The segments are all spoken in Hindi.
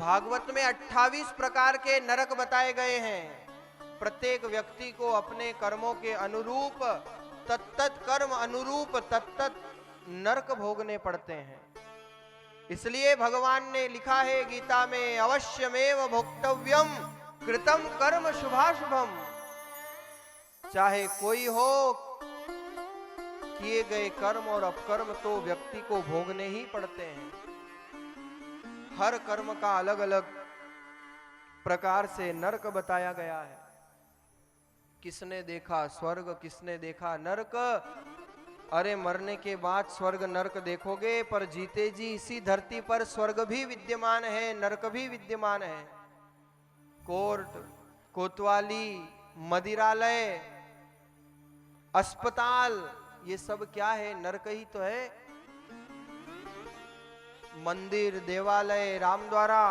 भागवत में 28 प्रकार के नरक बताए गए हैं। प्रत्येक व्यक्ति को अपने कर्मों के अनुरूप तत्त कर्म अनुरूप तत्त नरक भोगने पड़ते हैं। इसलिए भगवान ने लिखा है गीता में, अवश्यमेव भोक्तव्यम कृतम कर्म शुभाशुभम। चाहे कोई हो, किए गए कर्म और अपकर्म तो व्यक्ति को भोगने ही पड़ते हैं। हर कर्म का अलग अलग प्रकार से नरक बताया गया है। किसने देखा स्वर्ग, किसने देखा नरक। अरे मरने के बाद स्वर्ग नरक देखोगे, पर जीते जी इसी धरती पर स्वर्ग भी विद्यमान है, नरक भी विद्यमान है। कोर्ट, कोतवाली, मदिरालय, अस्पताल, ये सब क्या है? नरक ही तो है। मंदिर, देवालय, रामद्वारा,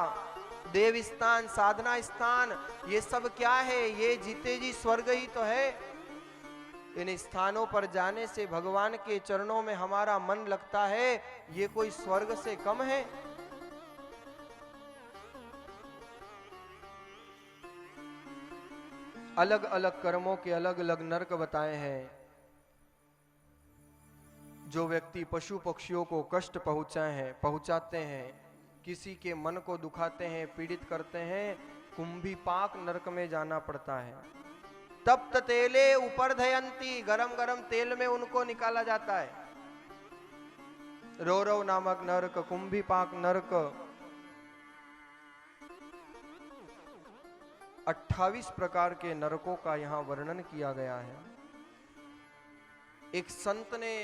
देव स्थान, साधना स्थान, ये सब क्या है? ये जीते जी स्वर्ग ही तो है। इन स्थानों पर जाने से भगवान के चरणों में हमारा मन लगता है, ये कोई स्वर्ग से कम है? अलग अलग कर्मों के अलग अलग नरक बताए हैं। जो व्यक्ति पशु पक्षियों को कष्ट पहुंचाते हैं, किसी के मन को दुखाते हैं, पीड़ित करते हैं, कुंभीपाक नरक में जाना पड़ता है। तप्त तेले उपरधयंती, गरम गरम तेल में उनको निकाला जाता है। रौरव नामक नरक, कुंभीपाक नरक, 28 प्रकार के नरकों का यहां वर्णन किया गया है। एक संत ने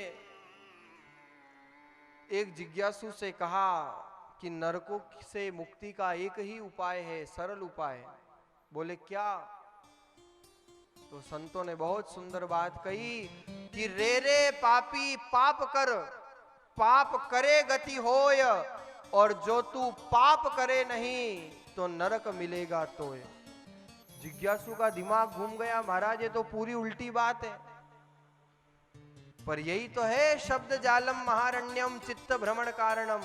एक जिज्ञासु से कहा कि नरकों से मुक्ति का एक ही उपाय है, सरल उपाय। बोले क्या? तो संतों ने बहुत सुंदर बात कही कि रे रे पापी पाप कर, पाप करे गति होय, और जो तू पाप करे नहीं तो नरक मिलेगा तोय। जिज्ञासु का दिमाग घूम गया, महाराज ये तो पूरी उल्टी बात है। पर यही तो है शब्द जालम महारण्यम चित्त भ्रमण कारणम।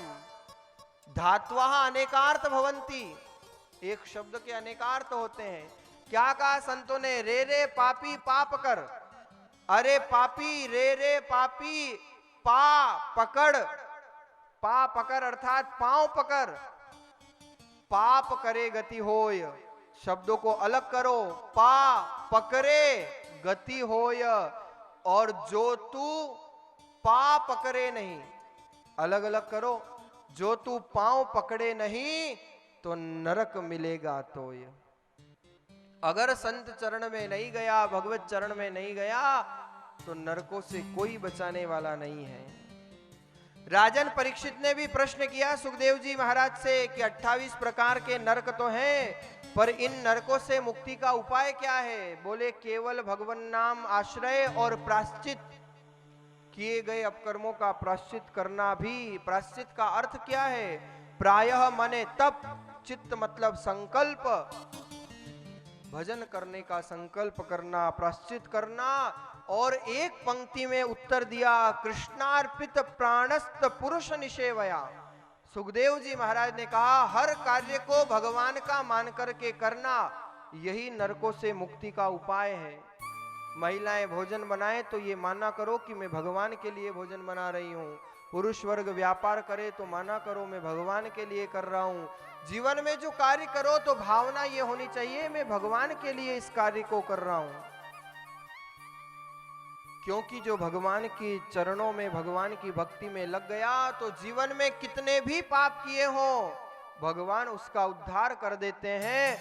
धात्वा अनेकार्थ भवंती, एक शब्द के अनेकार्थ होते हैं। क्या कहा संतों ने? रे रे पापी पाप कर। अरे पापी, रे रे पापी, पा पकड़, पा पकड़ अर्थात पांव पकड़। पाप करे गति होय, शब्दों को अलग करो। पा पकड़े गति होय, और जो तू पा पकड़े नहीं, अलग अलग करो। जो तू पांव पकड़े नहीं तो नरक मिलेगा तोय। अगर संत चरण में नहीं गया, भगवत चरण में नहीं गया, तो नरकों से कोई बचाने वाला नहीं है। राजन परीक्षित ने भी प्रश्न किया सुखदेव जी महाराज से कि 28 प्रकार के नरक तो हैं, पर इन नरकों से मुक्ति का उपाय क्या है? बोले केवल भगवान नाम आश्रय और प्रायश्चित, किए गए अपकर्मों का प्रायश्चित करना भी। प्रायश्चित का अर्थ क्या है? प्रायः मने तप, चित्त मतलब संकल्प, भजन करने का संकल्प करना, प्रायश्चित करना। और एक पंक्ति में उत्तर दिया, कृष्णार्पित प्राणस्त पुरुष निषेवया। सुखदेव जी महाराज ने कहा हर कार्य को भगवान का मान करके करना, यही नरकों से मुक्ति का उपाय है। महिलाएं भोजन बनाए तो ये माना करो कि मैं भगवान के लिए भोजन बना रही हूँ। पुरुष वर्ग व्यापार करे तो माना करो मैं भगवान के लिए कर रहा हूँ। जीवन में जो कार्य करो तो भावना ये होनी चाहिए मैं भगवान के लिए इस कार्य को कर रहा हूँ। क्योंकि जो भगवान के चरणों में, भगवान की भक्ति में लग गया तो जीवन में कितने भी पाप किए हों, भगवान उसका उद्धार कर देते हैं।